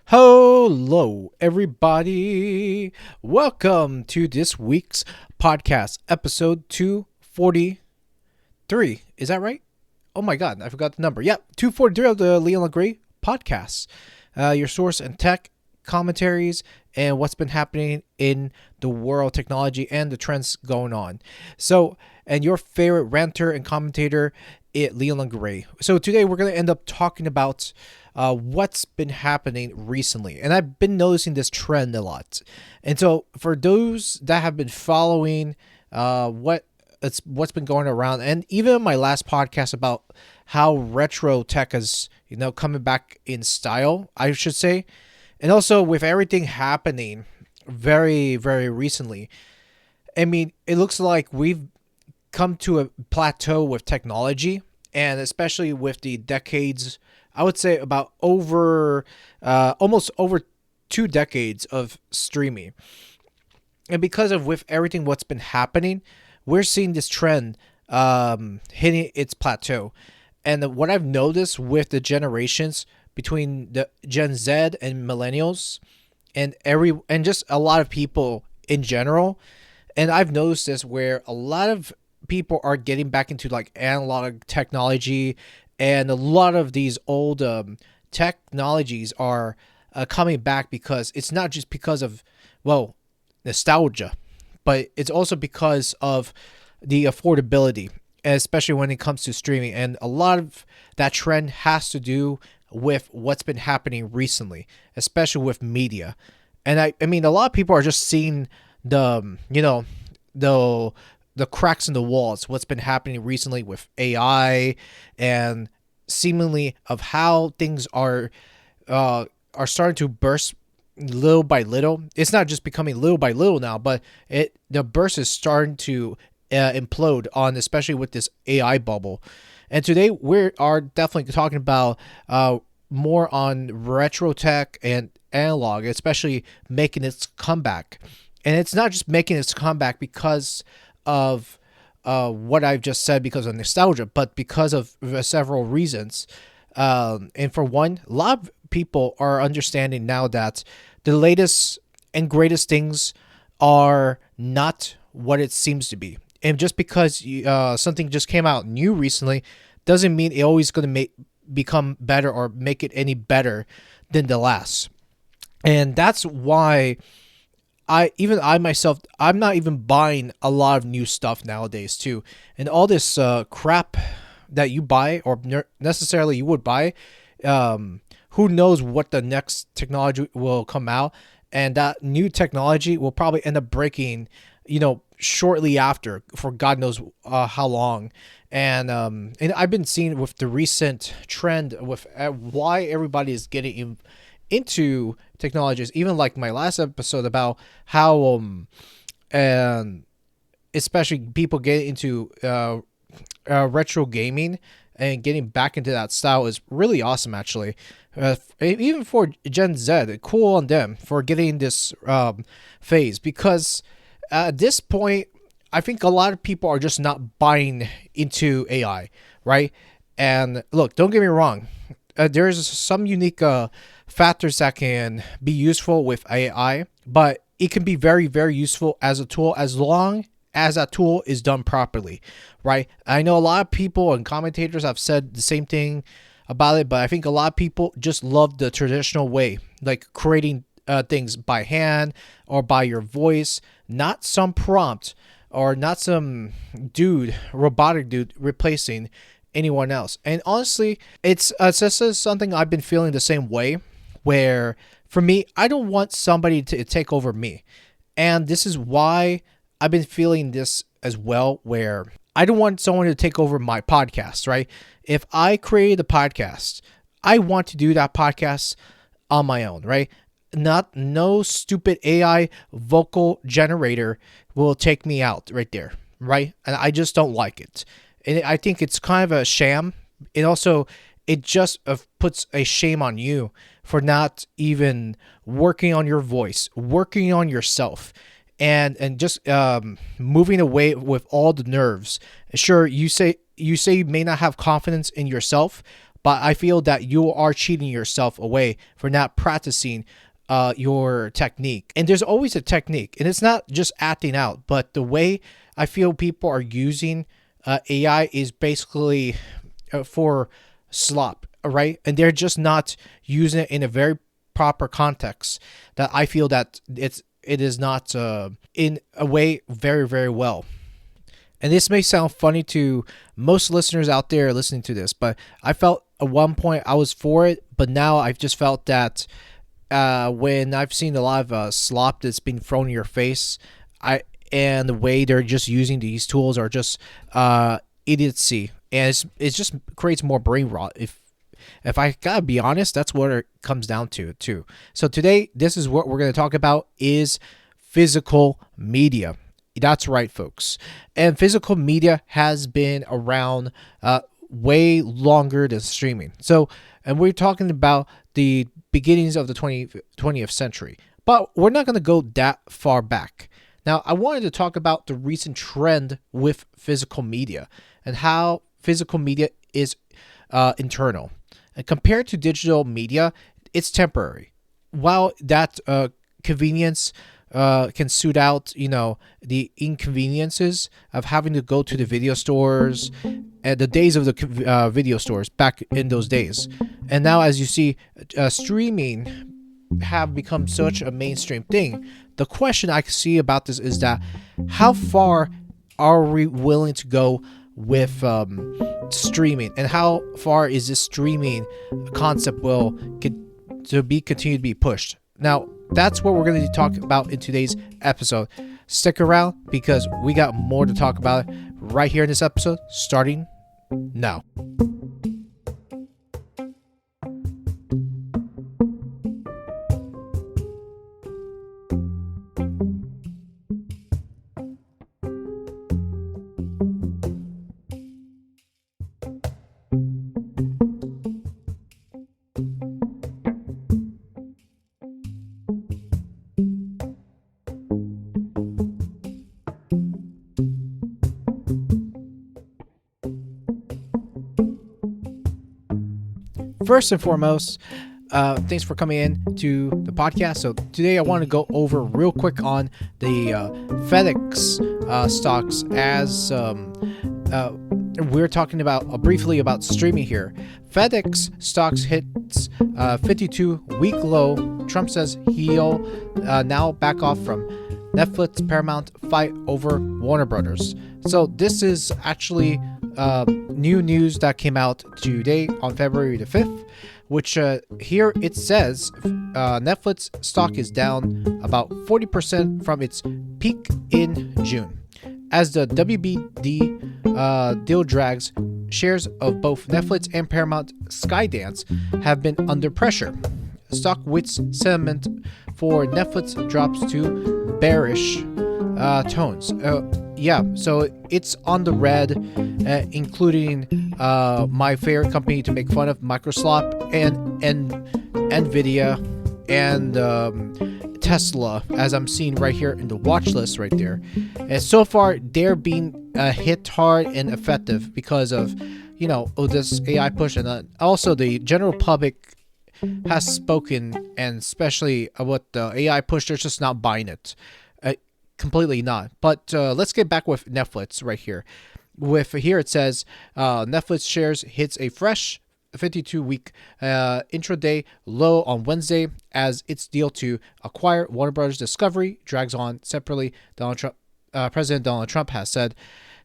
Hello, everybody. Welcome to this week's podcast, episode 243. Is that right? Oh my God, I forgot the number. Yep, 243 of the Leon LeGray podcast. Your source and tech commentaries and what's been happening in the world, technology, and the trends going on. And your favorite ranter and commentator, Leon LeGray. So today we're going to end up talking about what's been happening recently. And I've been noticing this trend a lot. And so for those that have been following what's been going around, and even my last podcast about how retro tech is, coming back in style, I should say. And also with everything happening very, very recently, I mean, it looks like we've come to a plateau with technology, and especially with the decades, I would say about almost over 2 decades of streaming. And because of with everything what's been happening, we're seeing this trend hitting its plateau. And what I've noticed with the generations between the Gen Z and millennials and just a lot of people in general, and I've noticed this where a lot of people are getting back into like analog technology, and a lot of these old technologies are coming back because it's not just because of, nostalgia, but it's also because of the affordability, especially when it comes to streaming. And a lot of that trend has to do with what's been happening recently, especially with media. And I mean, a lot of people are just seeing the cracks in the walls, what's been happening recently with AI, and seemingly of how things are starting to burst little by little. It's not just becoming little by little now, but the burst is starting to implode on, especially with this AI bubble. And today we are definitely talking about more on retro tech and analog, especially making its comeback. And it's not just making its comeback because of what I've just said, because of nostalgia, but because of several reasons. And for one, a lot of people are understanding now that the latest and greatest things are not what it seems to be. And just because something just came out new recently doesn't mean it's always going to become better or make it any better than the last. And that's why I myself, I'm not even buying a lot of new stuff nowadays too. And all this crap that you buy, or necessarily you would buy, who knows what the next technology will come out, and that new technology will probably end up breaking, shortly after, for God knows how long. And I've been seeing with the recent trend with why everybody is getting into technologies, even like my last episode about how and especially people get into retro gaming and getting back into that style is really awesome, actually. Even for Gen Z, cool on them for getting this phase, because at this point I think a lot of people are just not buying into AI, right? And look, don't get me wrong, there's some unique factors that can be useful with AI, but it can be very, very useful as a tool as long as that tool is done properly, right? I know a lot of people and commentators have said the same thing about it, but I think a lot of people just love the traditional way, like creating things by hand or by your voice, not some prompt or not some robotic dude replacing anyone else. And honestly, it's this is something I've been feeling the same way, where for me, I don't want somebody to take over me. And this is why I've been feeling this as well, where I don't want someone to take over my podcast, right? If I create a podcast, I want to do that podcast on my own, right? No stupid AI vocal generator will take me out right there, right? And I just don't like it. And I think it's kind of a sham. It just puts a shame on you for not even working on your voice, working on yourself, and just moving away with all the nerves. Sure, you say you may not have confidence in yourself, but I feel that you are cheating yourself away for not practicing your technique. And there's always a technique, and it's not just acting out, but the way I feel people are using AI is basically for slop, right? And they're just not using it in a very proper context that I feel that it is not in a way very, very well. And this may sound funny to most listeners out there listening to this, but I felt at one point I was for it, but now I've just felt that when I've seen a lot of slop that's being thrown in your face, and the way they're just using these tools are just idiocy, and it just creates more brain rot. If I gotta be honest, that's what it comes down to too. So today, this is what we're gonna talk about is physical media. That's right, folks. And physical media has been around way longer than streaming. So, and we're talking about the beginnings of the 20th century. But we're not going to go that far back. Now, I wanted to talk about the recent trend with physical media and how physical media is internal. And compared to digital media, it's temporary. While that convenience can suit out, the inconveniences of having to go to the video stores and the days of the video stores back in those days. And now, as you see, streaming have become such a mainstream thing. The question I see about this is that how far are we willing to go with streaming, and how far is this streaming concept will continue to be pushed? Now, that's what we're going to talk about in today's episode. Stick around because we got more to talk about right here in this episode, starting now. First and foremost, thanks for coming in to the podcast. So today I want to go over real quick on the FedEx stocks, as we're talking about briefly about streaming here. FedEx stocks hits 52-week low. Trump says he'll now back off from Netflix Paramount fight over Warner Brothers. So this is actually new news that came out today on February the 5th, which here it says Netflix stock is down about 40% from its peak in June. As the WBD deal drags, shares of both Netflix and Paramount Skydance have been under pressure. StockTwits sentiment for Netflix drops to bearish tones. So it's on the red, including my favorite company to make fun of, Microsoft and Nvidia and Tesla, as I'm seeing right here in the watch list right there. And so far, they're being hit hard and effective because of, this AI push, and also the general public has spoken, and especially what the AI push, they're just not buying it. Completely not. But let's get back with Netflix right here. Here it says Netflix shares hits a fresh 52-week intraday low on Wednesday as its deal to acquire Warner Brothers Discovery drags on. Separately, President Donald Trump has said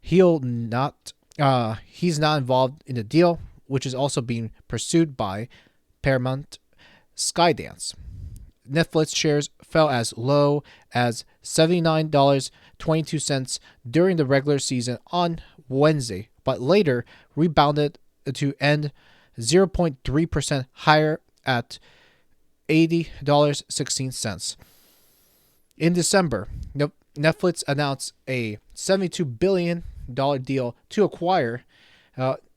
he's not involved in the deal, which is also being pursued by Paramount Skydance. Netflix shares fell as low as $79.22 during the regular season on Wednesday, but later rebounded to end 0.3% higher at $80.16. In December, Netflix announced a $72 billion deal to acquire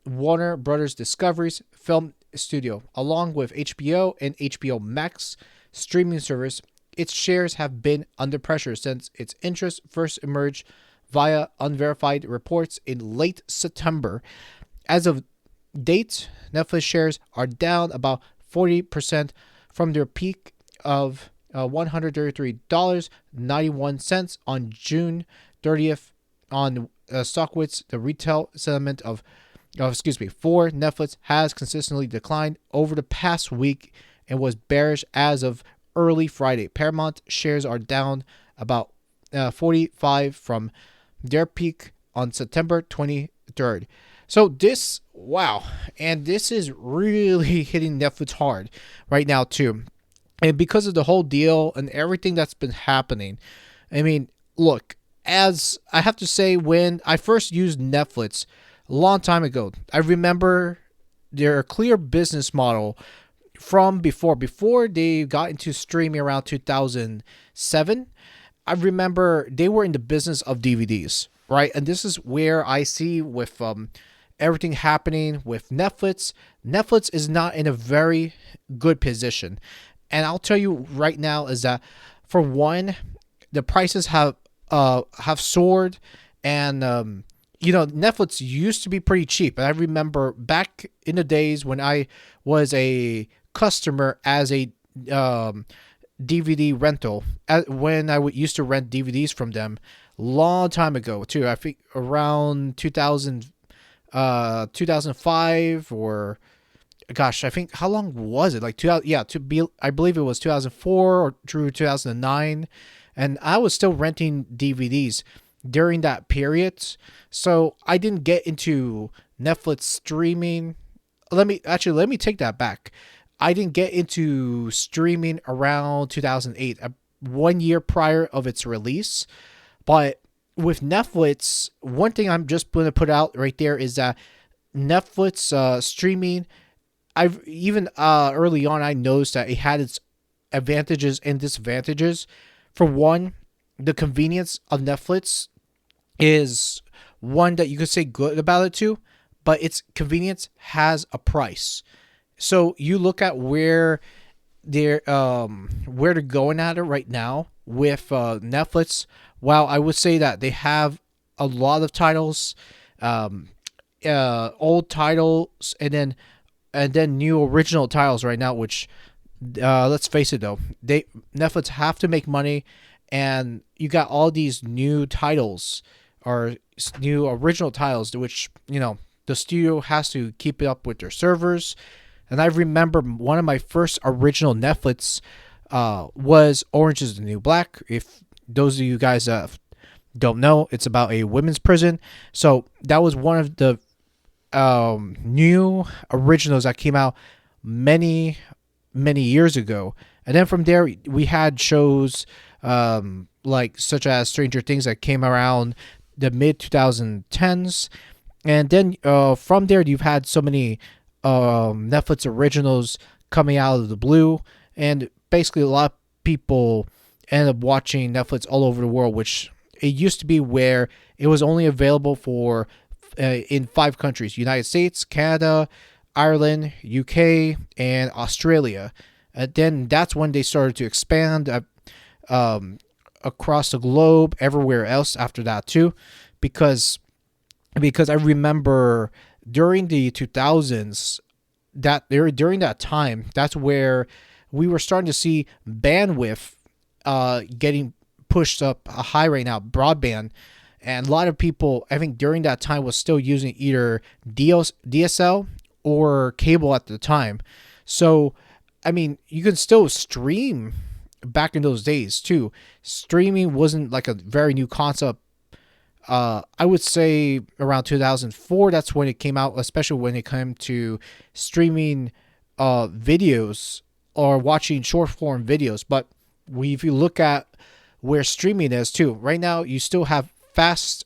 Warner Brothers Discovery's film studio, along with HBO and HBO Max streaming service. Its shares have been under pressure since its interest first emerged via unverified reports in late September. As of date, Netflix shares are down about 40% from their peak of $133.91 on June 30th on StockWits. The retail sentiment for Netflix has consistently declined over the past week and was bearish as of early Friday. Paramount shares are down about 45 from their peak on September 23rd. So and this is really hitting Netflix hard right now too. And because of the whole deal and everything that's been happening, I mean, look, as I have to say, when I first used Netflix a long time ago, I remember their clear business model from before they got into streaming around 2007. I remember they were in the business of DVDs, right? And this is where I see with everything happening with Netflix. Netflix is not in a very good position. And I'll tell you right now is that, for one, the prices have soared, and Netflix used to be pretty cheap. And I remember back in the days when I was a customer as a DVD rental, when I used to rent DVDs from them long time ago too. I think around 2005, or gosh, I think, how long was it? Like 2000, yeah, I believe it was 2004 or through 2009, and I was still renting DVDs during that period. So I didn't get into Netflix streaming. Let me take that back. I didn't get into streaming around 2008, 1 year prior of its release. But with Netflix, one thing I'm just going to put out right there is that Netflix streaming, I've even early on, I noticed that it had its advantages and disadvantages. For one, the convenience of Netflix is one that you could say good about it too, but its convenience has a price. So you look at where they're going at it right now with Netflix. While I would say that they have a lot of titles, old titles, and then new original titles right now, which let's face it though, Netflix have to make money, and you got all these new titles or new original titles, which the studio has to keep it up with their servers. And I remember one of my first original Netflix was Orange is the New Black. If those of you guys don't know, it's about a women's prison. So that was one of the new originals that came out many years ago. And then from there, we had shows such as Stranger Things that came around the mid 2010s. And then from there, you've had so many Netflix originals coming out of the blue, and basically a lot of people end up watching Netflix all over the world, which it used to be where it was only available for in 5 countries: United States, Canada, Ireland, UK, and Australia. And then that's when they started to expand across the globe, everywhere else after that too, because I remember during the 2000s, during that time, that's where we were starting to see bandwidth getting pushed up high right now, broadband. And a lot of people, I think during that time, was still using either DSL or cable at the time. So, I mean, you can still stream back in those days too. Streaming wasn't like a very new concept. I would say around 2004, that's when it came out, especially when it came to streaming videos or watching short form videos. But if you look at where streaming is too, right now you still have fast,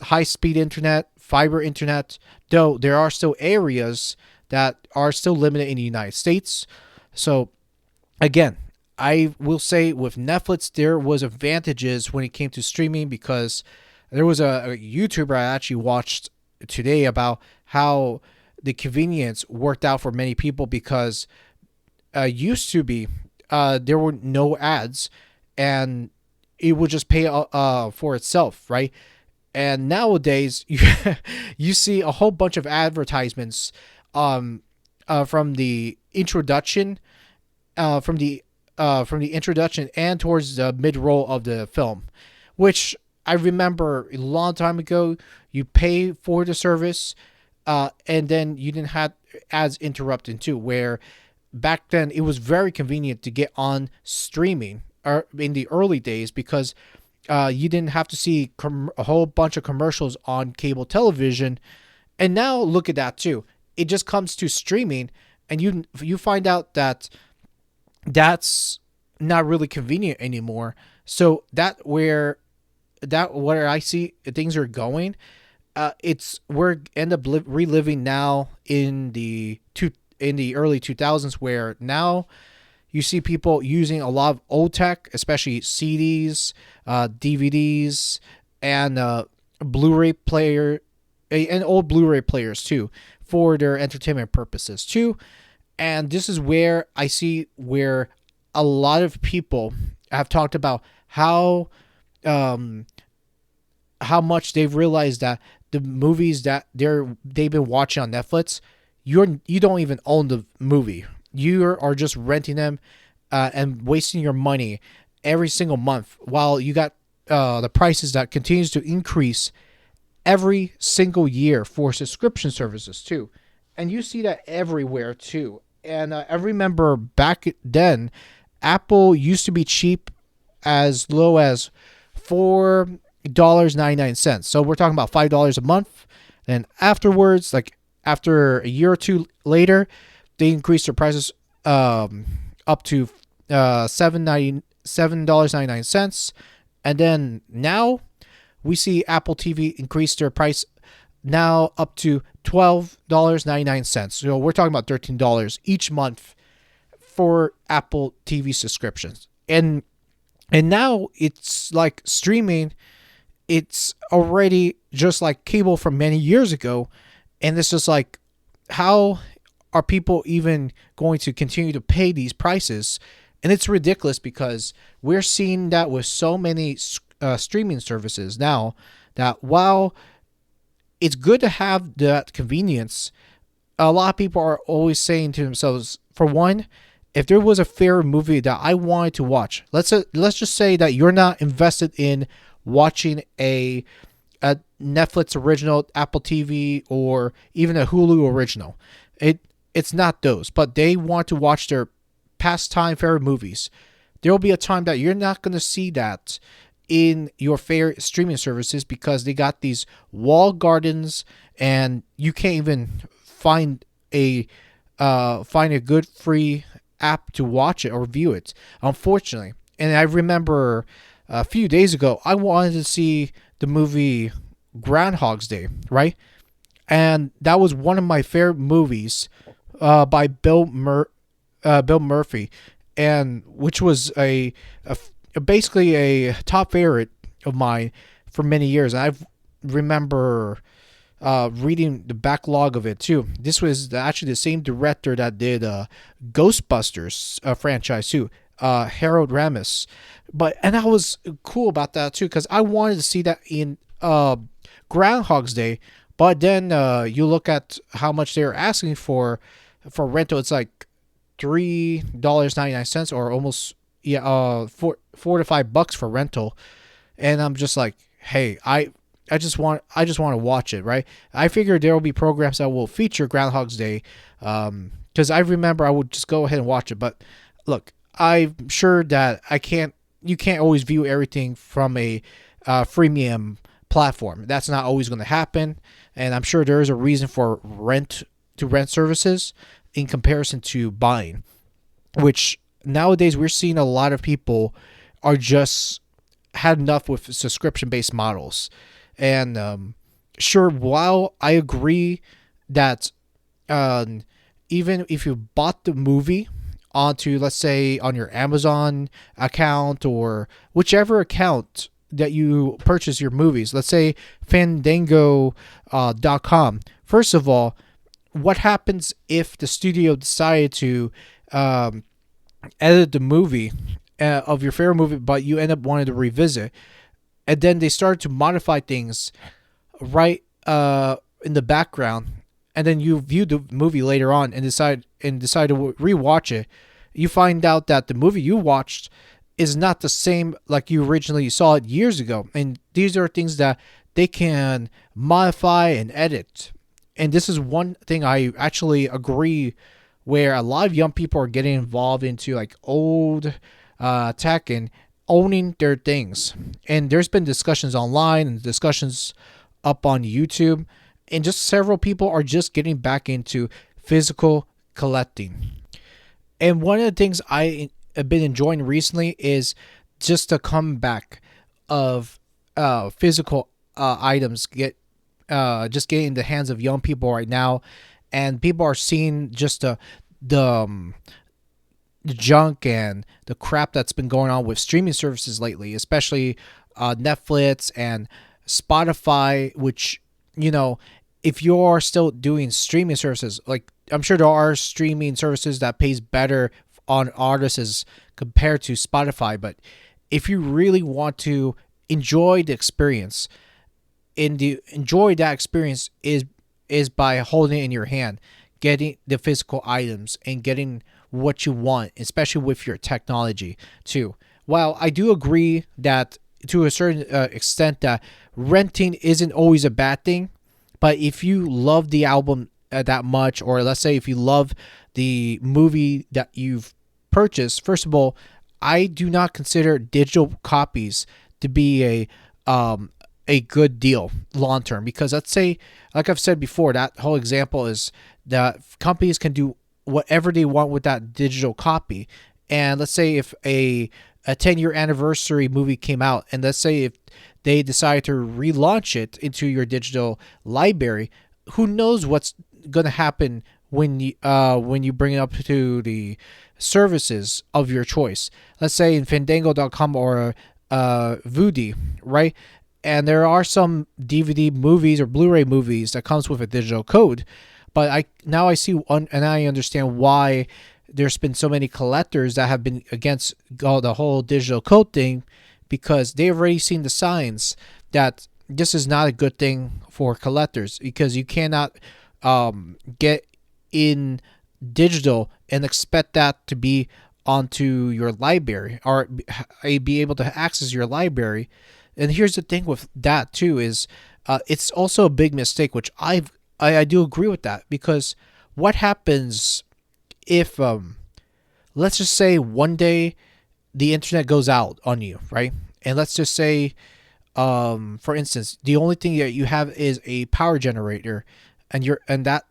high speed internet, fiber internet, though there are still areas that are still limited in the United States. So again, I will say with Netflix, there was advantages when it came to streaming, because there was a YouTuber I actually watched today about how the convenience worked out for many people, because used to be there were no ads and it would just pay for itself, right? And nowadays, you see a whole bunch of advertisements, um, from the introduction, from the introduction and towards the mid roll of the film, which I remember a long time ago. You pay for the service, and then you didn't have ads interrupting too. Where back then it was very convenient to get on streaming, or in the early days, because you didn't have to see a whole bunch of commercials on cable television. And now look at that too. It just comes to streaming, and you find out that that's not really convenient anymore. So where I see things are going, it's we're end up reliving now in the early 2000s, where now you see people using a lot of old tech, especially CDs, DVDs, and Blu-ray player, and old Blu-ray players too, for their entertainment purposes too. And this is where I see where a lot of people have talked about um, how much they've realized that the movies that they've been watching on Netflix, you don't even own the movie. You are just renting them, and wasting your money every single month, while you got the prices that continues to increase every single year for subscription services too. And you see that everywhere too. And I remember back then, Apple used to be cheap, as low as $4.99. So we're talking about $5 a month. And afterwards, like after a year or two later, they increased their prices up to $7.99. And then now we see Apple TV increase their price now up to $12.99. So we're talking about $13 each month for Apple TV subscriptions. And now it's like streaming. It's already just like cable from many years ago. And it's just like, how are people even going to continue to pay these prices? And it's ridiculous, because we're seeing that with so many streaming services now, that while it's good to have that convenience, a lot of people are always saying to themselves, for one, if there was a fair movie that I wanted to watch, let's just say that you're not invested in watching a Netflix original, Apple TV, or even a Hulu original. It's not those, but they want to watch their pastime favorite movies. There will be a time that you're not going to see that in your favorite streaming services, because they got these walled gardens, and you can't even find a good free app to watch it or view it, unfortunately. And I remember a few days ago, I wanted to see the movie Groundhog's Day, right? And that was one of my favorite movies, by Bill Murphy, and which was basically a top favorite of mine for many years. And I remember reading the backlog of it too. This was actually the same director that did Ghostbusters franchise too, Harold Ramis. And I was cool about that too, because I wanted to see that in Groundhog's Day. But then you look at how much they're asking for rental. It's like $3.99, or almost $4 to $5 for rental. And I'm just like, hey, I just want to watch it, right? I figured there will be programs that will feature Groundhog's Day, because I remember I would just go ahead and watch it. But look, I'm sure that you can't always view everything from a freemium platform. That's not always going to happen, and I'm sure there is a reason for rent services in comparison to buying, which nowadays we're seeing a lot of people are just had enough with subscription based models. And sure, while I agree that even if you bought the movie onto, let's say, on your Amazon account or whichever account that you purchase your movies, let's say Fandango.com. First of all, what happens if the studio decided to edit the movie of your favorite movie, but you end up wanting to revisit? and then they started to modify things right in the background, and then you view the movie later on and decide to rewatch it. You find out that the movie you watched is not the same like you originally saw it years ago, and these are things that they can modify and edit. And this is one thing I actually agree, where a lot of young people are getting involved into like old tech and owning their things. And there's been discussions online and discussions up on YouTube, and just several people are just getting back into physical collecting. And one of the things I have been enjoying recently is just the comeback of physical items just getting in the hands of young people right now, and people are seeing just the the junk and the crap that's been going on with streaming services lately, especially Netflix and Spotify, which, you know, if you're still doing streaming services, like I'm sure there are streaming services that pays better on artists as compared to Spotify, but if you really want to enjoy the experience, enjoy that experience is by holding it in your hand, getting the physical items and getting what you want, especially with your technology too. While I do agree that to a certain extent that renting isn't always a bad thing, but if you love the album that much, or let's say if you love the movie that you've purchased, first of all, I do not consider digital copies to be a good deal long term, because let's say, like I've said before, that whole example is that companies can do whatever they want with that digital copy. And let's say if a 10-year anniversary movie came out, and let's say if they decide to relaunch it into your digital library, who knows what's going to happen when you bring it up to the services of your choice. Let's say in Fandango.com or Vudy, right? And there are some DVD movies or Blu-ray movies that comes with a digital code, but I see and I understand why there's been so many collectors that have been against the whole digital code thing, because they've already seen the signs that this is not a good thing for collectors, because you cannot get in digital and expect that to be onto your library or be able to access your library. And here's the thing with that too is it's also a big mistake, which I do agree with that, because what happens if let's just say one day the internet goes out on you, right? And let's just say for instance, the only thing that you have is a power generator, and that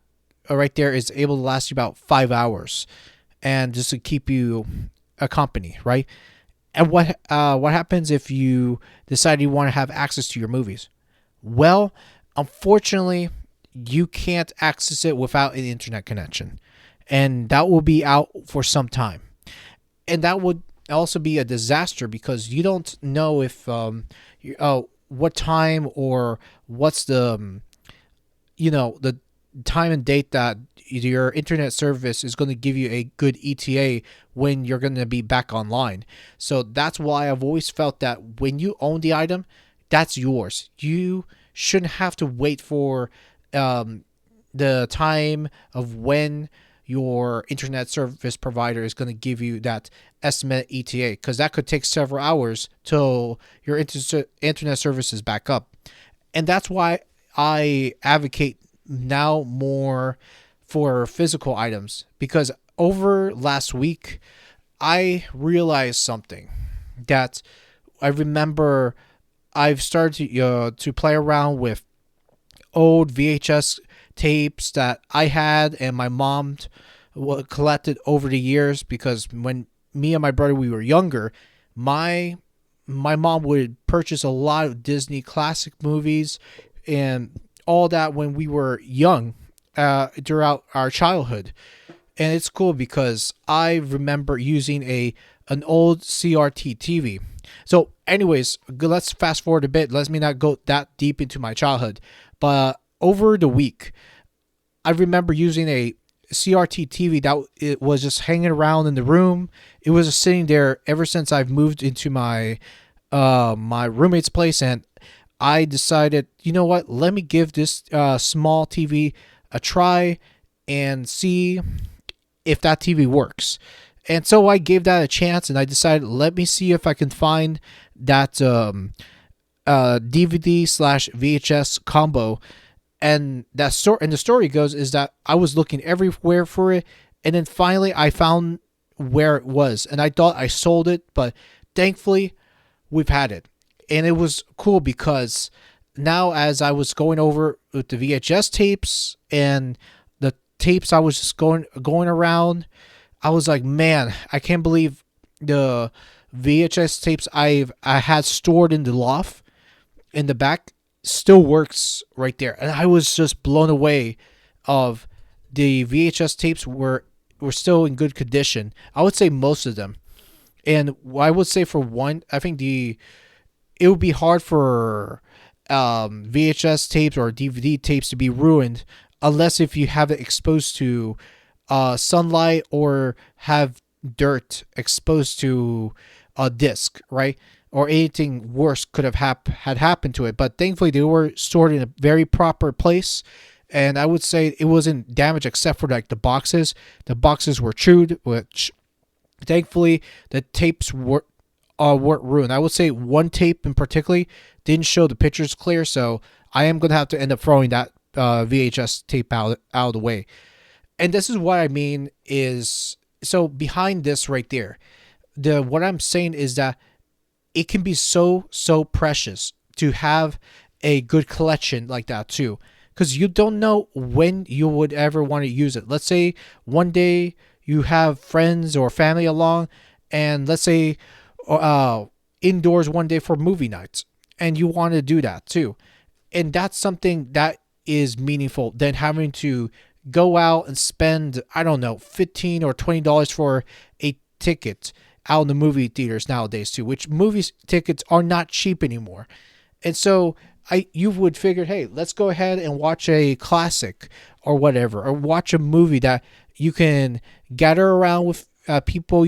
right there is able to last you about 5 hours, and just to keep you a company, right? And what happens if you decide you want to have access to your movies? Well, unfortunately, you can't access it without an internet connection, and that will be out for some time. And that would also be a disaster, because you don't know if what time or what's the the time and date that your internet service is going to give you a good ETA when you're going to be back online. So that's why I've always felt that when you own the item, that's yours. You shouldn't have to wait for the time of when your internet service provider is going to give you that estimate ETA, because that could take several hours till your internet service is back up. And that's why I advocate now more for physical items, because over last week I realized something that I remember. I've started to play around with old VHS tapes that I had and my mom collected over the years, because when me and my brother we were younger, my mom would purchase a lot of Disney classic movies and all that when we were young throughout our childhood. And it's cool because I remember using an old CRT TV. So anyways, let's fast forward a bit. Let me not go that deep into my childhood. But over the week, I remember using a CRT TV that it was just hanging around in the room. It was just sitting there ever since I've moved into my my roommate's place, and I decided, you know what, let me give this small TV a try and see if that TV works. And so I gave that a chance, and I decided, let me see if I can find that DVD slash VHS combo. And the story goes is that I was looking everywhere for it, and then finally I found where it was, and I thought I sold it, but thankfully we've had it. And it was cool because now, as I was going over with the VHS tapes and the tapes I was just going around, I was like, man, I can't believe the VHS tapes I had stored in the loft in the back still works right there. And I was just blown away of the VHS tapes were still in good condition. I would say most of them. And I would say for one, I think it would be hard for VHS tapes or DVD tapes to be ruined unless if you have it exposed to sunlight or have dirt exposed to a disc, right? Or anything worse could have had happened to it. But thankfully, they were stored in a very proper place, and I would say it wasn't damaged except for like the boxes. The boxes were chewed, which thankfully the tapes weren't ruined. I would say one tape in particular didn't show the pictures clear, so I am gonna have to end up throwing that VHS tape out of the way. And this is what I mean is, so behind this right there, what I'm saying is that it can be so precious to have a good collection like that too, because you don't know when you would ever want to use it. Let's say one day you have friends or family along, and let's say indoors one day for movie nights, and you want to do that too, and that's something that is meaningful than having to go out and spend, I don't know, $15 or $20 for a ticket out in the movie theaters nowadays too, which movie tickets are not cheap anymore. And so you would figure, hey, let's go ahead and watch a classic or whatever, or watch a movie that you can gather around with people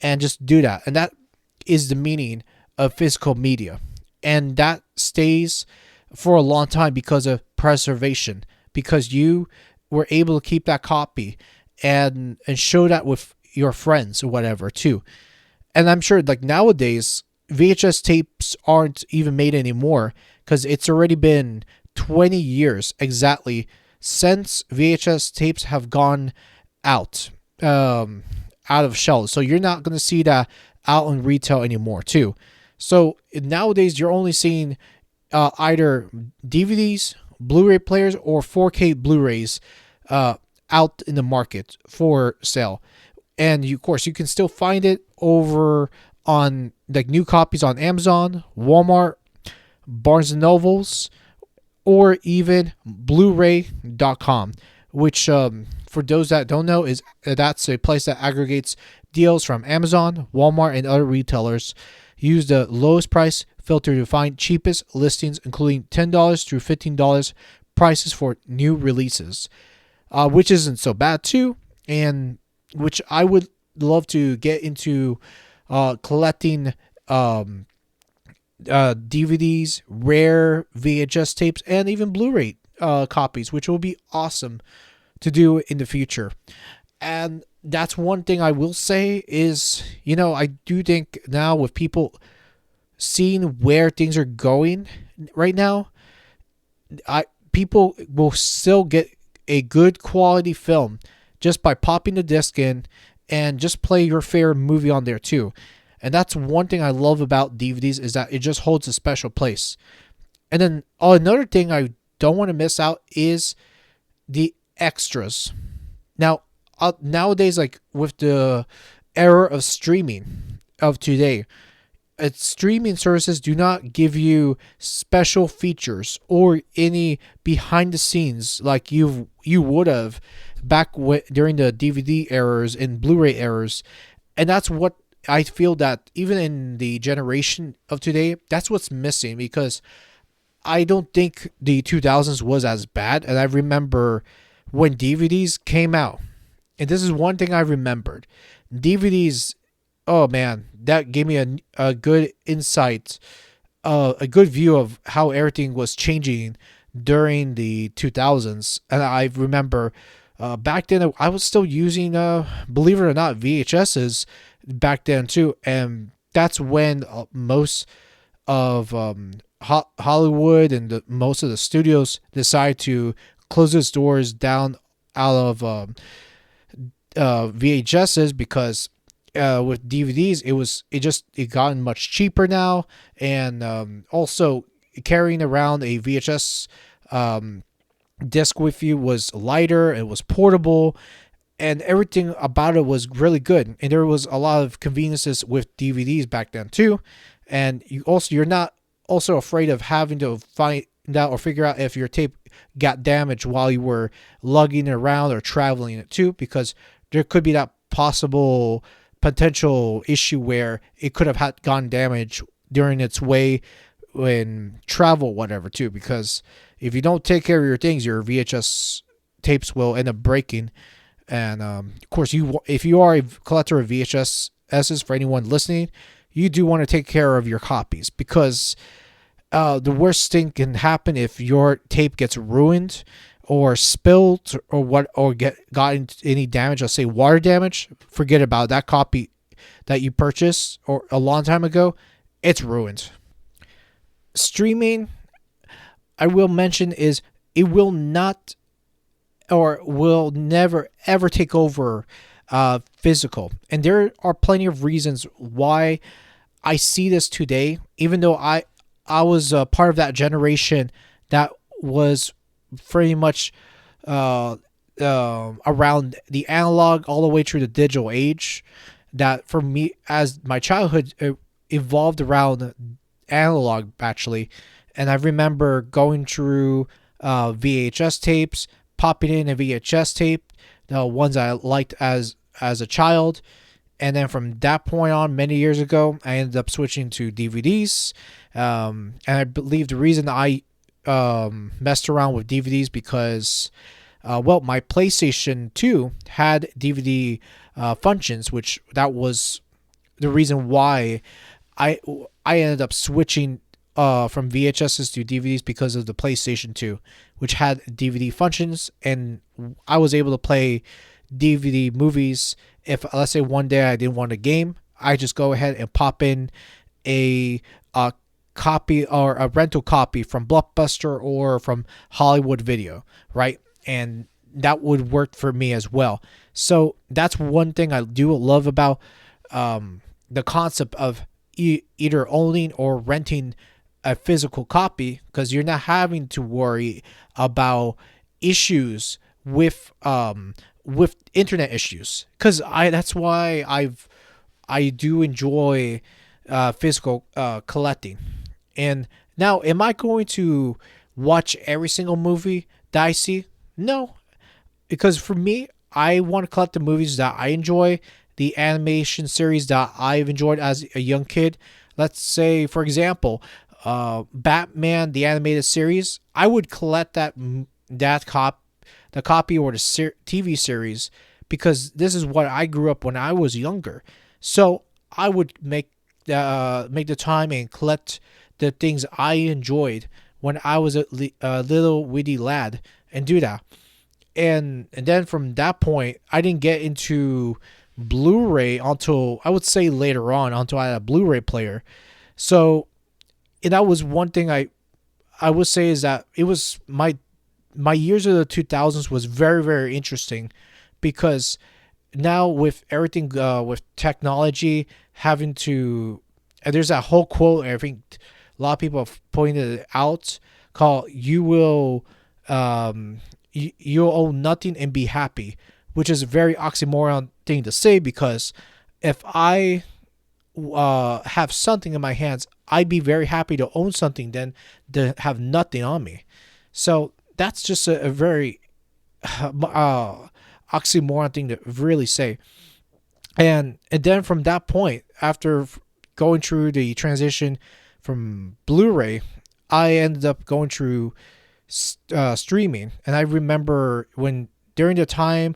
and just do that. And that is the meaning of physical media. And that stays for a long time because of preservation, because you were able to keep that copy and show that with your friends or whatever too. And I'm sure like nowadays VHS tapes aren't even made anymore because it's already been 20 years exactly since VHS tapes have gone out of shelves. So you're not going to see that out in retail anymore too. So nowadays you're only seeing either DVDs, Blu-ray players, or 4K Blu-rays out in the market for sale. And of course, you can still find it over on like new copies on Amazon, Walmart, Barnes and Nobles, or even Blu-ray.com, which for those that don't know, that's a place that aggregates deals from Amazon, Walmart, and other retailers. Use the lowest price filter to find cheapest listings, including $10 through $15 prices for new releases, which isn't so bad too, and which I would love to get into collecting DVDs, rare VHS tapes, and even Blu-ray copies, which will be awesome to do in the future. And that's one thing I will say is, I do think now with people seeing where things are going right now, people will still get a good quality film just by popping the disc in and just play your favorite movie on there too. And that's one thing I love about DVDs, is that it just holds a special place. And then another thing I don't want to miss out is the extras. Now, nowadays, like with the era of streaming of today, streaming services do not give you special features or any behind the scenes like you would have back during the DVD eras and Blu-ray eras. And that's what I feel that even in the generation of today, that's what's missing, because I don't think the 2000s was as bad. And I remember when DVDs came out, and this is one thing I remembered, DVDs oh man, that gave me a good insight, a good view of how everything was changing during the 2000s. And I remember back then I was still using, believe it or not, VHSs back then too. And that's when most of Hollywood and most of the studios decide to close its doors down out of VHSs because with DVDs it gotten much cheaper now, and also carrying around a VHS disc with you was lighter, it was portable, and everything about it was really good. And there was a lot of conveniences with DVDs back then too, and you're not also afraid of having to find out or figure out if your tape got damaged while you were lugging it around or traveling it too, because there could be that possible potential issue where it could have had gone damaged during its way in travel, whatever too, because if you don't take care of your things, your VHS tapes will end up breaking. And of course, if you are a collector of VHSs, for anyone listening, you do want to take care of your copies, because the worst thing can happen if your tape gets ruined or spilled or got any damage. Let's say water damage. Forget about that copy that you purchased or a long time ago. It's ruined. Streaming, I will mention, is it will not or will never ever take over physical, and there are plenty of reasons why I see this today. Even though I was part of that generation that was pretty much around the analog all the way through the digital age. That for me, as my childhood evolved around analog actually, and I remember going through VHS tapes, popping in a VHS tape, the ones I liked as a child, and then from that point on, many years ago, I ended up switching to DVDs. And I believe the reason I messed around with DVDs because, my PlayStation 2 had DVD functions, which that was the reason why I ended up switching from VHSs to DVDs, because of the PlayStation 2, which had DVD functions, and I was able to play DVD movies. If, let's say, one day I didn't want a game, I just go ahead and pop in a copy or a rental copy from Blockbuster or from Hollywood Video, right? And that would work for me as well. So that's one thing I do love about the concept of either owning or renting a physical copy, because you're not having to worry about issues with internet issues. Because that's why I do enjoy physical collecting. And now, am I going to watch every single movie that I see? No, because for me, I want to collect the movies that I enjoy, the animation series that I've enjoyed as a young kid. Let's say, for example, Batman the animated series. I would collect the copy or the TV series, because this is what I grew up when I was younger. So I would make the time and collect the things I enjoyed when I was a little witty lad, and do that. And then from that point, I didn't get into Blu-ray until, I would say, later on, until I had a Blu-ray player. So, and that was one thing I would say, is that it was my years of the 2000s was very, very interesting, because now with everything with technology having to, and there's that whole quote, I think a lot of people have pointed it out, called you'll own nothing and be happy, which is a very oxymoron thing to say, because if I have something in my hands, I'd be very happy to own something than to have nothing on me. So that's just a very oxymoron thing to really say. And then from that point, after going through the transition from Blu-ray, I ended up going through streaming. And I remember when during the time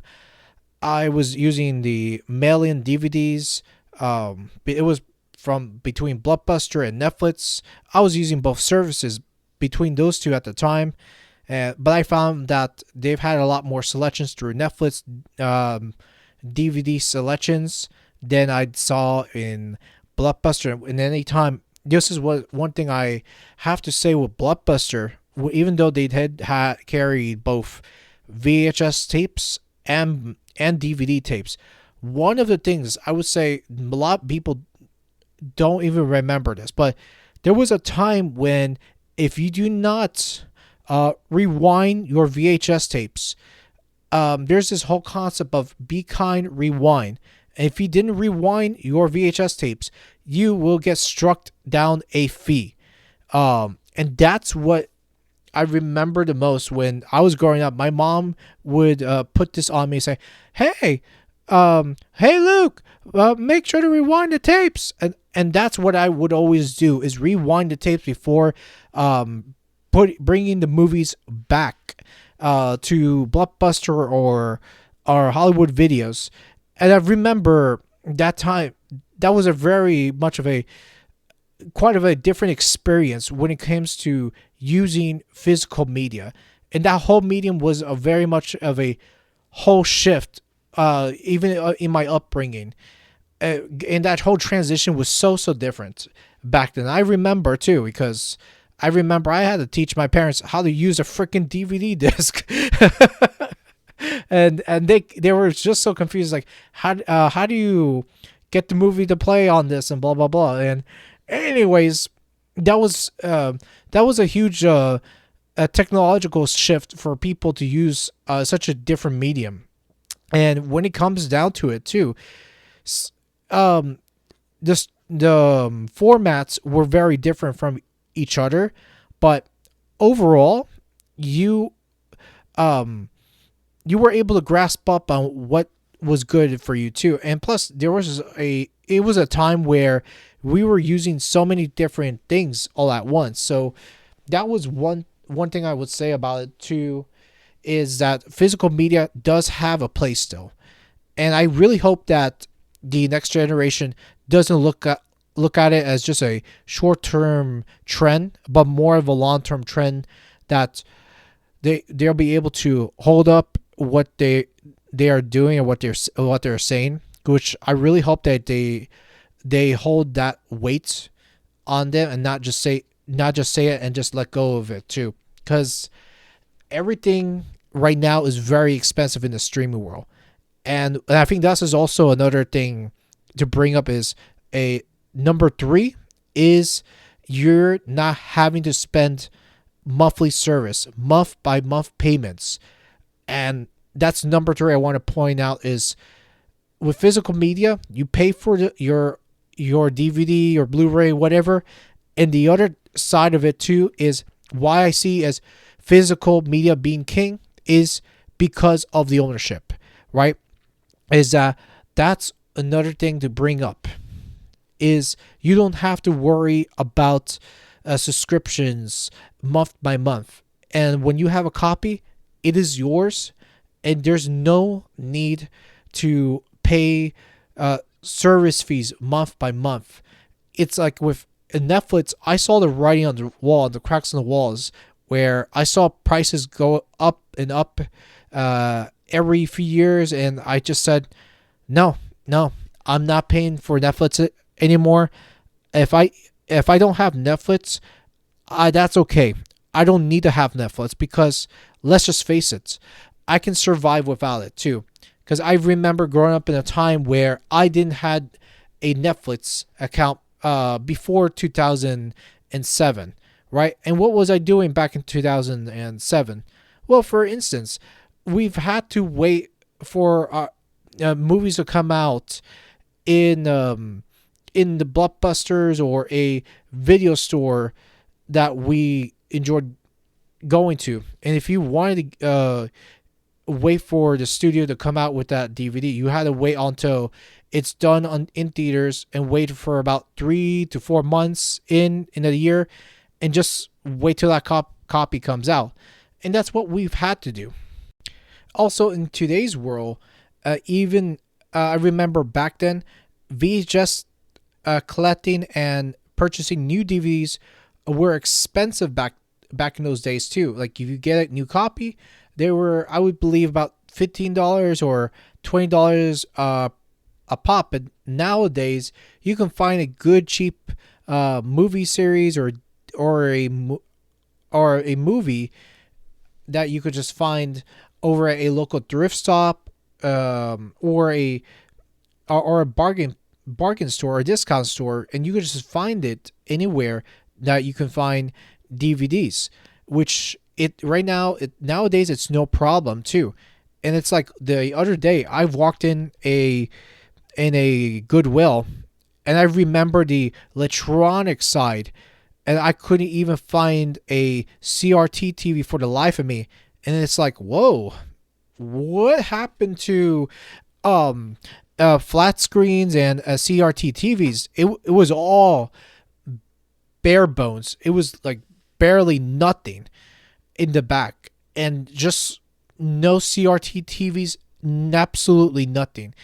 I was using the mail-in DVDs It was from between Blockbuster and Netflix. I was using both services between those two at the time, but I found that they've had a lot more selections through Netflix DVD selections than I saw in Blockbuster. And any time, this is what one thing I have to say with Blockbuster. Even though they had carried both VHS tapes and DVD tapes, one of the things I would say a lot of people don't even remember this, but there was a time when if you do not rewind your VHS tapes, there's this whole concept of be kind, rewind. And if you didn't rewind your VHS tapes, you will get struck down a fee. And that's what I remember the most when I was growing up. My mom would put this on me and say, "Hey, hey Luke, make sure to rewind the tapes." And that's what I would always do is rewind the tapes before bringing the movies back to Blockbuster or Hollywood Videos. And I remember that time, that was a very much of a quite of a different experience when it comes to using physical media. And that whole medium was a very much of a whole shift, even in my upbringing. And that whole transition was so different back then. I remember too, because I remember I had to teach my parents how to use a freaking DVD disc. and they were just so confused, like how do you get the movie to play on this and blah blah blah. And anyways, that was a huge a technological shift for people to use such a different medium. And when it comes down to it too, this the formats were very different from each other, but overall you you were able to grasp up on what was good for you too. And plus it was a time where we were using so many different things all at once. So that was one thing I would say about it too, is that physical media does have a place still. And I really hope that the next generation doesn't look at it as just a short-term trend, but more of a long-term trend, that they'll be able to hold up what they are doing and what they're saying, which I really hope that they hold that weight on them and not just say it and just let go of it too, because everything right now is very expensive in the streaming world. And I think that is also another thing to bring up, is a number 3 is you're not having to spend monthly service, month by month payments. And that's number 3 I want to point out, is with physical media, you pay for your DVD or Blu-ray, whatever. And the other side of it too is why I see as physical media being king is because of the ownership, right? Is that's another thing to bring up, is you don't have to worry about subscriptions month by month. And when you have a copy, it is yours, and there's no need to pay service fees month by month. It's like with Netflix, I saw the writing on the wall, the cracks in the walls, where I saw prices go up and up every few years, and I just said, no, I'm not paying for Netflix anymore. If I don't have Netflix, that's okay. I don't need to have Netflix, because let's just face it, I can survive without it too. Because I remember growing up in a time where I didn't had a Netflix account before 2007, right? And what was I doing back in 2007? Well, for instance, we've had to wait for movies to come out in the Blockbusters or a video store that we enjoyed going to. And if you wanted to wait for the studio to come out with that DVD, you had to wait until it's done in theaters and wait for about 3 to 4 months in a year, and just wait till that copy comes out. And that's what we've had to do. Also, in today's world, even I remember back then, VHS collecting and purchasing new DVDs were expensive back in those days too. Like if you get a new copy, they were, I would believe, about $15 or $20 a pop. But nowadays you can find a good cheap movie series or a movie that you could just find over at a local thrift stop, or a bargain store or discount store, and you can just find it anywhere that you can find DVDs. Which it right now, nowadays it's no problem too. And it's like the other day I've walked in a Goodwill, and I remember the electronic side, and I couldn't even find a CRT TV for the life of me. And it's like, whoa, what happened to flat screens and CRT TVs? It was all bare bones. It was like barely nothing in the back, and just no CRT TVs, absolutely nothing.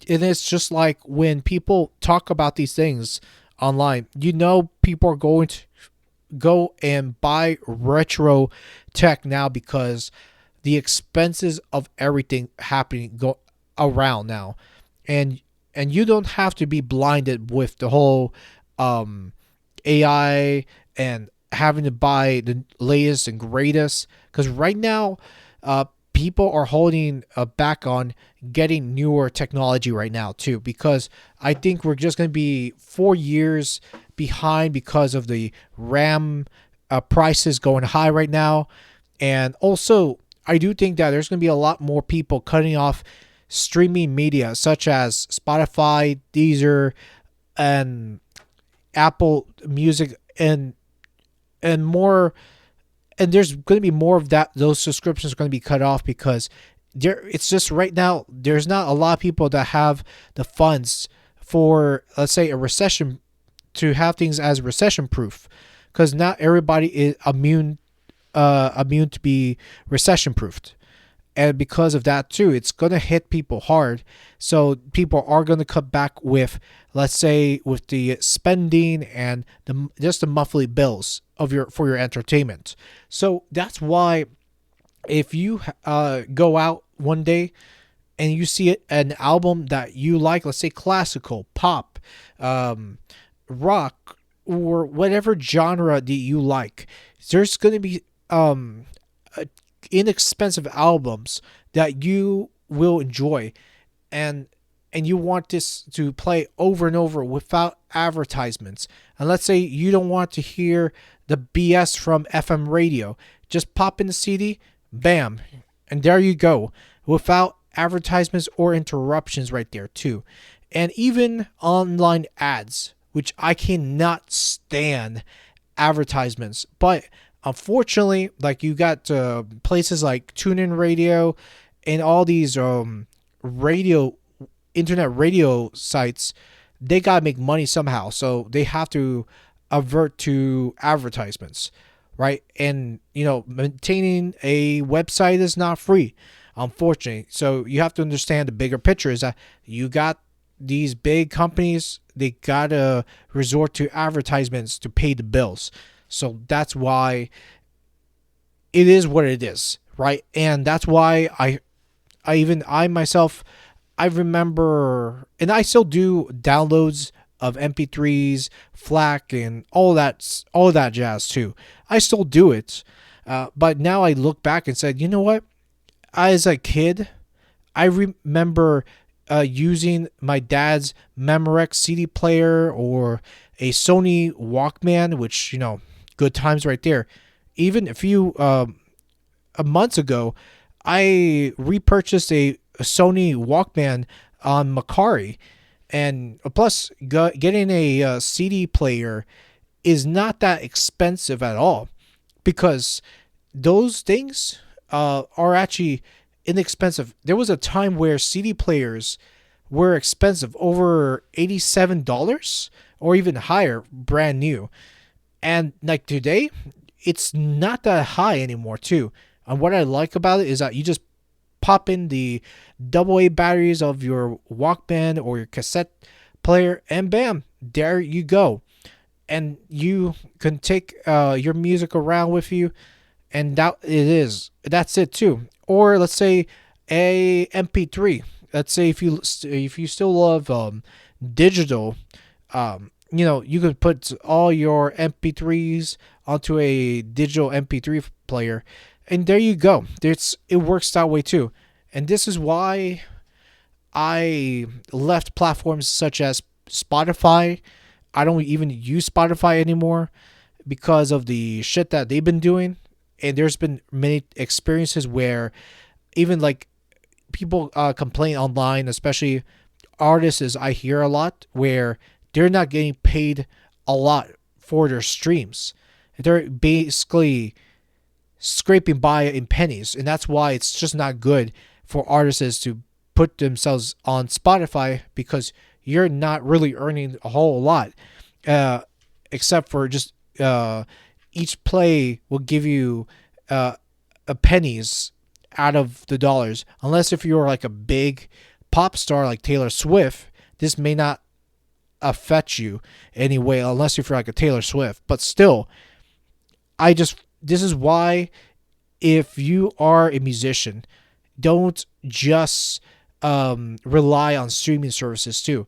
And it's just like when people talk about these things online, people are going to go and buy retro tech now because the expenses of everything happening go around now. And you don't have to be blinded with the whole AI and having to buy the latest and greatest, because right now people are holding back on getting newer technology right now too, because I think we're just going to be 4 years behind because of the RAM prices going high right now. And also I do think that there's going to be a lot more people cutting off streaming media such as Spotify, Deezer, and Apple Music, and more. And there's going to be more of that. Those subscriptions are going to be cut off because it's just right now there's not a lot of people that have the funds for, let's say, a recession, to have things as recession proof, because not everybody is immune to be recession proofed. And because of that too, it's going to hit people hard. So people are going to cut back with, let's say, with the spending and just the monthly bills for your entertainment. So that's why if you go out one day and you see an album that you like, let's say classical, pop, rock, or whatever genre that you like, there's going to be inexpensive albums that you will enjoy, and you want this to play over and over without advertisements. And let's say you don't want to hear the BS from FM radio, just pop in the CD, bam, and there you go, without advertisements or interruptions right there too. And even online ads, which I cannot stand advertisements, but unfortunately, like you got places like TuneIn Radio and all these internet radio sites, they gotta make money somehow, so they have to avert to advertisements, right? And maintaining a website is not free, unfortunately. So you have to understand the bigger picture is that you got these big companies, they gotta resort to advertisements to pay the bills. So that's why it is what it is, right? And that's why I myself, I remember, and I still do downloads of MP3s, FLAC, and all that jazz too. I still do it, but now I look back and said, you know what? As a kid, I remember using my dad's Memorex CD player or a Sony Walkman, which good times right there. Even a few months ago, I repurchased a Sony Walkman on Macari, and plus getting a CD player is not that expensive at all, because those things are actually inexpensive. There was a time where CD players were expensive, over $87 or even higher, brand new. And like today, it's not that high anymore too. And what I like about it is that you just pop in the AA batteries of your Walkman or your cassette player, and bam, there you go. And you can take your music around with you, and that's it too. Or let's say a MP3. Let's say if you still love digital, you could put all your MP3s onto a digital MP3 player, and there you go. It works that way too. And this is why I left platforms such as Spotify. I don't even use Spotify anymore because of the shit that they've been doing. And there's been many experiences where even like people complain online, especially artists, I hear a lot, where they're not getting paid a lot for their streams. They're basically scraping by in pennies, and that's why it's just not good for artists to put themselves on Spotify, because you're not really earning a whole lot, except for just each play will give you a pennies out of the dollars. Unless if you're like a big pop star like Taylor Swift, this may not affect you anyway, unless if you're like a Taylor Swift. But still, this is why, if you are a musician, don't just rely on streaming services too.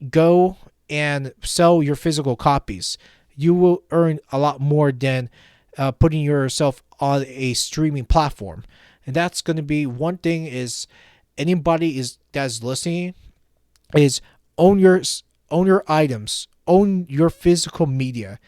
Go and sell your physical copies. You will earn a lot more than putting yourself on a streaming platform. And that's going to be one thing, is anybody that's listening, is own your items, own your physical media,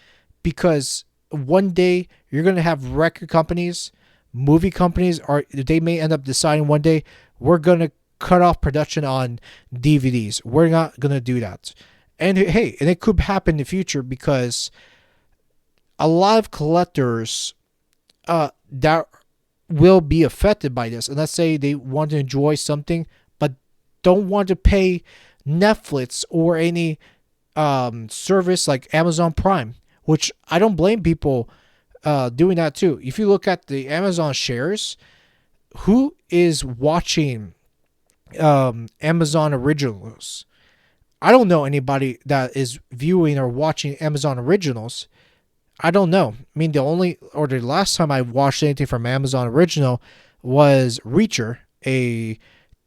because one day you're going to have record companies, movie companies, or they may end up deciding one day, we're going to cut off production on DVDs. We're not going to do that. And hey, and it could happen in the future, because a lot of collectors that will be affected by this. And let's say they want to enjoy something but don't want to pay Netflix or any service like Amazon Prime, which I don't blame people doing that too. If you look at the Amazon shares, who is watching Amazon Originals? I don't know anybody that is viewing or watching Amazon Originals. I don't know. I mean, the last time I watched anything from Amazon Original was Reacher, a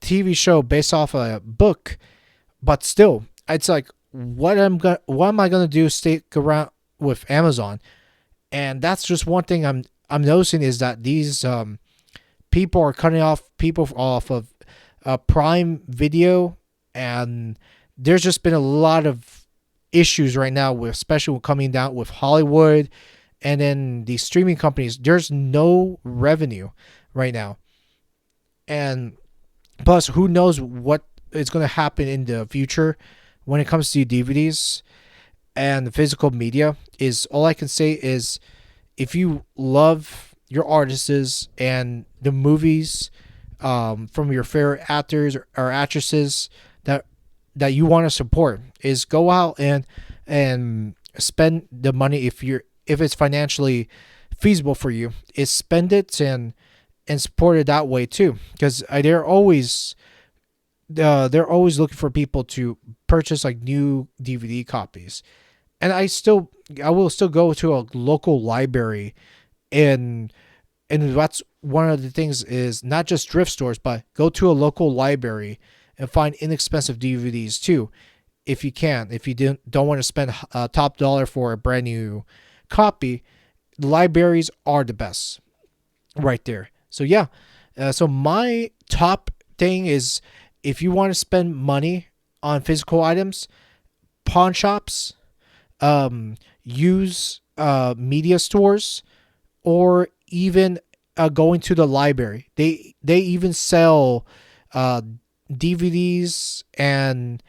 TV show based off a book. But still, it's like, what am I gonna do? Stick around with Amazon? And that's just one thing I'm noticing, is that these people are cutting off people off of Prime Video, and there's just been a lot of issues right now, with especially coming down with Hollywood, and then the streaming companies. There's no revenue right now, and plus, who knows what is going to happen in the future when it comes to DVDs and the physical media. Is all I can say is, if you love your artists and the movies from your favorite actors or actresses that you want to support, is go out and spend the money. If it's financially feasible for you, is spend it and support it that way too, because they're always looking for people to purchase like new DVD copies. And I will still go to a local library, and that's one of the things, is not just thrift stores, but go to a local library and find inexpensive DVDs too, if you can. If you don't want to spend top dollar for a brand new copy, libraries are the best right there. So yeah, so my top thing is, if you want to spend money on physical items, pawn shops, use media stores, or even going to the library. They even sell DVDs and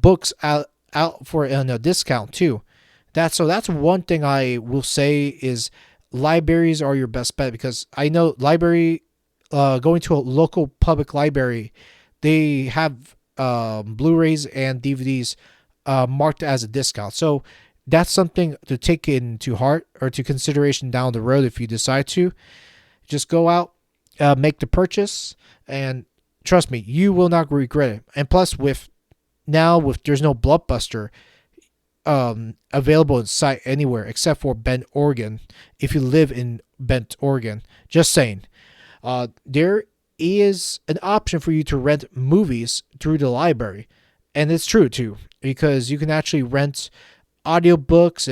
books out for a discount too. That's one thing I will say, is libraries are your best bet, because I know going to a local public library, they have Blu-rays and DVDs marked as a discount. So that's something to take into heart or to consideration down the road if you decide to. Just go out make the purchase, and trust me, you will not regret it. And plus, with there's no Blockbuster available in sight anywhere except for Bend, Oregon. If you live in Bend, Oregon, just saying, there is an option for you to rent movies through the library, and it's true too because you can actually rent audiobooks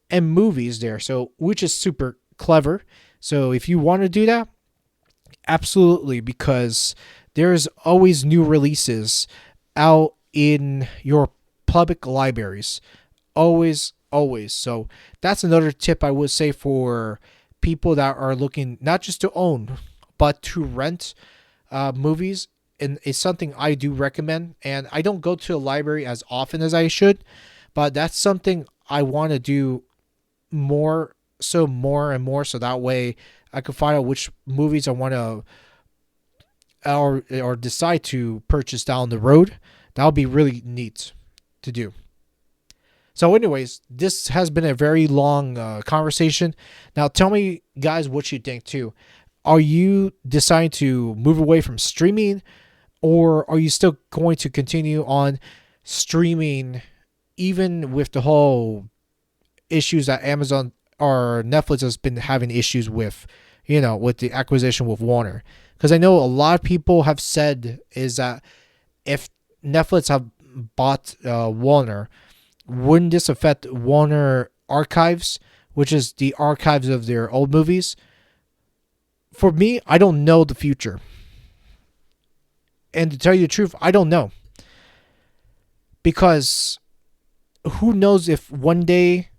and movies there. So which is super clever. So if you want to do that, absolutely, because there's always new releases out in your public libraries. Always, always. So that's another tip I would say for people that are looking not just to own, but to rent movies. And it's something I do recommend. And I don't go to a library as often as I should, but that's something I want to do more and more, so that way I can find out which movies I want to or decide to purchase down the road. That would be really neat to do. So, anyways, this has been a very long conversation. Now, tell me, guys, what you think too. Are you deciding to move away from streaming, or are you still going to continue on streaming, even with the whole issues that Amazon or Netflix has been having issues with, with the acquisition with Warner? Because I know a lot of people have said is that if Netflix have bought Warner, wouldn't this affect Warner Archives, which is the archives of their old movies? For me, I don't know the future. And to tell you the truth, I don't know. Because who knows if one day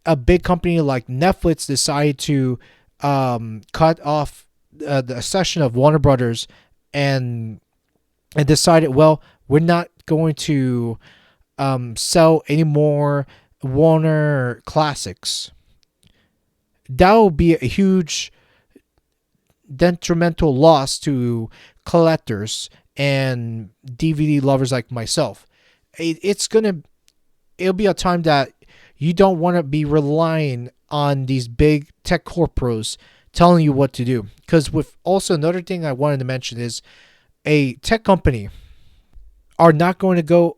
a big company like Netflix decide to cut off the session of Warner Brothers and decided, well, we're not going to sell any more Warner classics. That will be a huge detrimental loss to collectors and DVD lovers like myself. It'll be a time that you don't want to be relying on these big tech corporates telling you what to do. Because with also another thing I wanted to mention is a tech company are not going to go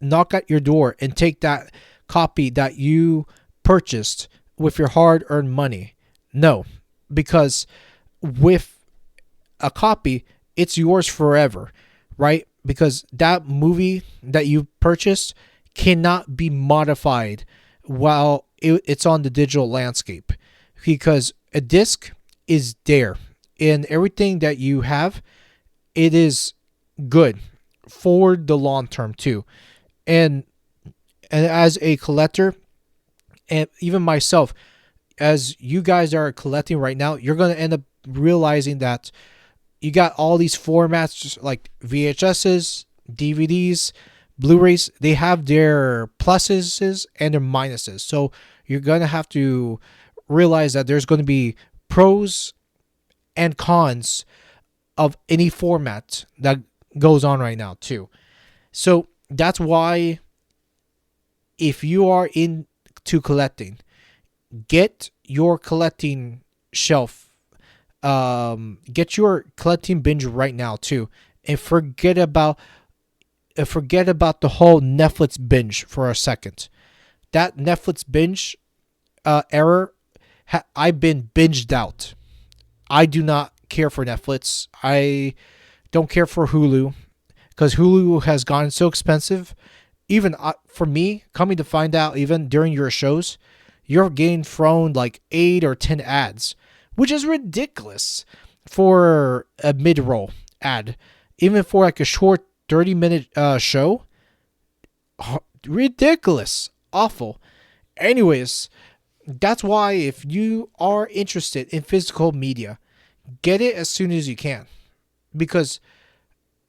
knock at your door and take that copy that you purchased with your hard-earned money. No, because with a copy, it's yours forever, right? Because that movie that you purchased cannot be modified while it's on the digital landscape, because a disc is there and everything that you have, it is good for the long term too. And as a collector, and even myself, as you guys are collecting right now, you're going to end up realizing that you got all these formats just like VHSs, DVDs, Blu-rays. They have their pluses and their minuses. So you're going to have to realize that there's going to be pros and cons of any format that goes on right now too. So that's why if you are into collecting, get your collecting shelf, get your collecting binge right now too, and forget about the whole Netflix binge for a second. That Netflix binge error, I've been binged out. I do not care for Netflix. I don't care for Hulu because Hulu has gotten so expensive. Even for me, coming to find out, even during your shows, you're getting thrown like 8 or 10 ads, which is ridiculous for a mid-roll ad. Even for like a short 30-minute show, ridiculous, awful. Anyways, that's why if you are interested in physical media, get it as soon as you can, because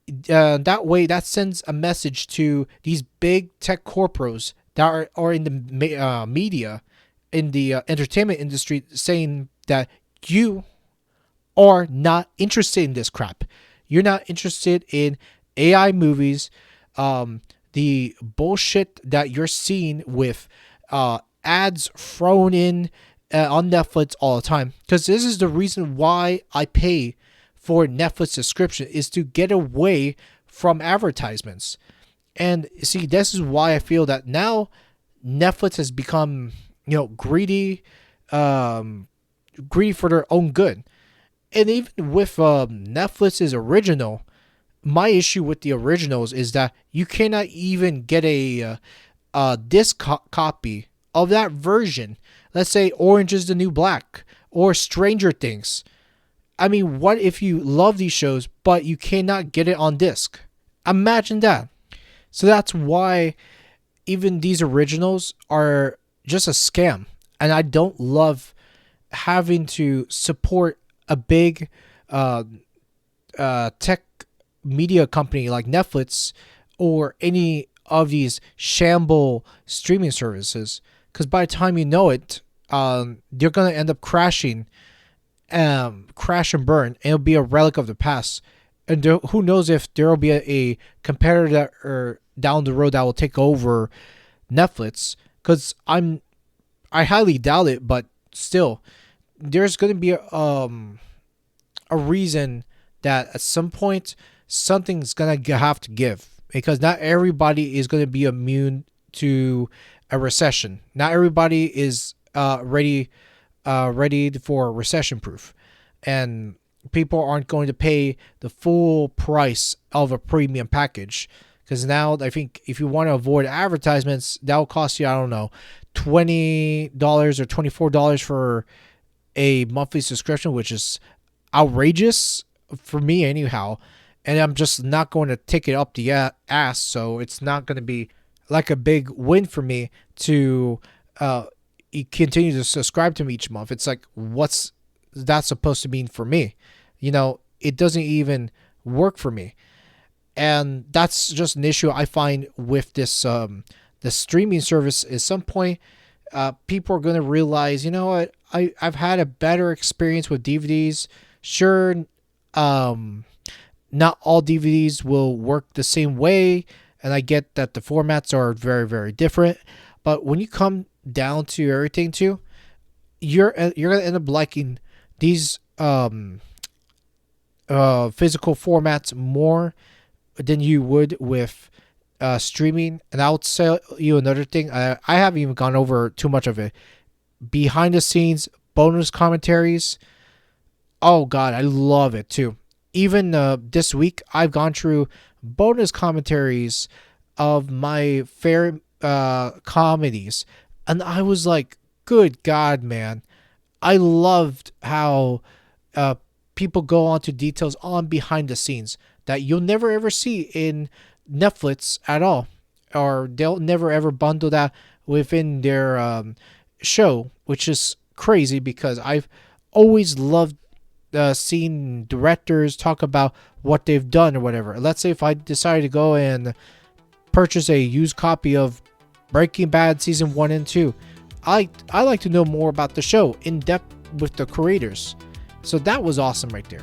that way that sends a message to these big tech corporates that are in the media, in the entertainment industry, saying that you are not interested in this crap. You're not interested in AI movies, the bullshit that you're seeing with ads thrown in on Netflix all the time, because this is the reason why I pay for Netflix subscription, is to get away from advertisements. And see, this is why I feel that now Netflix has become, greedy, greedy for their own good. And even with Netflix's original, my issue with the originals is that you cannot even get a disc copy of that version. Let's say Orange is the New Black or Stranger Things. I mean, what if you love these shows, but you cannot get it on disc? Imagine that. So that's why even these originals are just a scam. And I don't love having to support a big tech media company like Netflix or any of these shamble streaming services. Because by the time you know it, they're going to end up crashing, crash and burn. And it'll be a relic of the past. And who knows if there will be a competitor down the road that will take over Netflix. Because I highly doubt it, but still, there's going to be a reason that at some point something's going to have to give, because not everybody is going to be immune to a recession. Not everybody is ready for recession proof, and people aren't going to pay the full price of a premium package. Because now I think if you want to avoid advertisements, that will cost you, I don't know, $20 or $24 for a monthly subscription, which is outrageous for me anyhow. And I'm just not going to take it up the ass, so it's not going to be like a big win for me to continue to subscribe to me each month. It's like, what's that supposed to mean for me? It doesn't even work for me. And that's just an issue I find with this the streaming service. At some point, people are going to realize, you know what, I've had a better experience with DVDs. Sure, not all DVDs will work the same way, and I get that the formats are very, very different. But when you come down to everything too, you're going to end up liking these physical formats more than you would with streaming. And I'll tell you another thing. I haven't even gone over too much of it. Behind the scenes bonus commentaries. Oh God, I love it too. Even this week, I've gone through bonus commentaries of my favorite comedies, and I was like, "Good God, man!" I loved how people go on to details on behind the scenes that you'll never ever see in Netflix at all, or they'll never ever bundle that within their show, which is crazy because I've always loved seeing directors talk about what they've done or whatever. Let's say if I decided to go and purchase a used copy of Breaking Bad season 1 and 2, I like to know more about the show in depth with the creators. So that was awesome right there.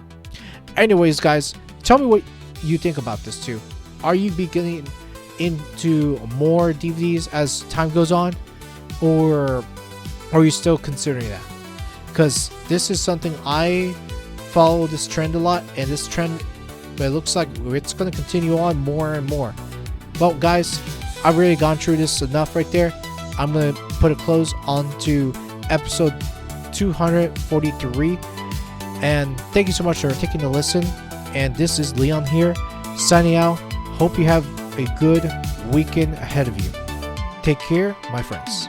Anyways, guys, tell me what you think about this too. Are you beginning into more DVDs as time goes on, or are you still considering that? Because this is something I follow this trend a lot, and this trend, it looks like it's going to continue on more and more. Well, guys, I've really gone through this enough right there. I'm going to put a close on to episode 243. And thank you so much for taking a listen. And this is Leon here, signing out. Hope you have a good weekend ahead of you. Take care, my friends.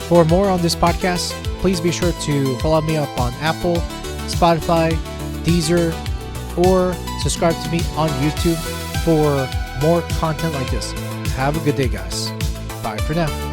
For more on this podcast, please be sure to follow me up on Apple, Spotify, Deezer, or subscribe to me on YouTube for more content like this. Have a good day, guys. Bye for now.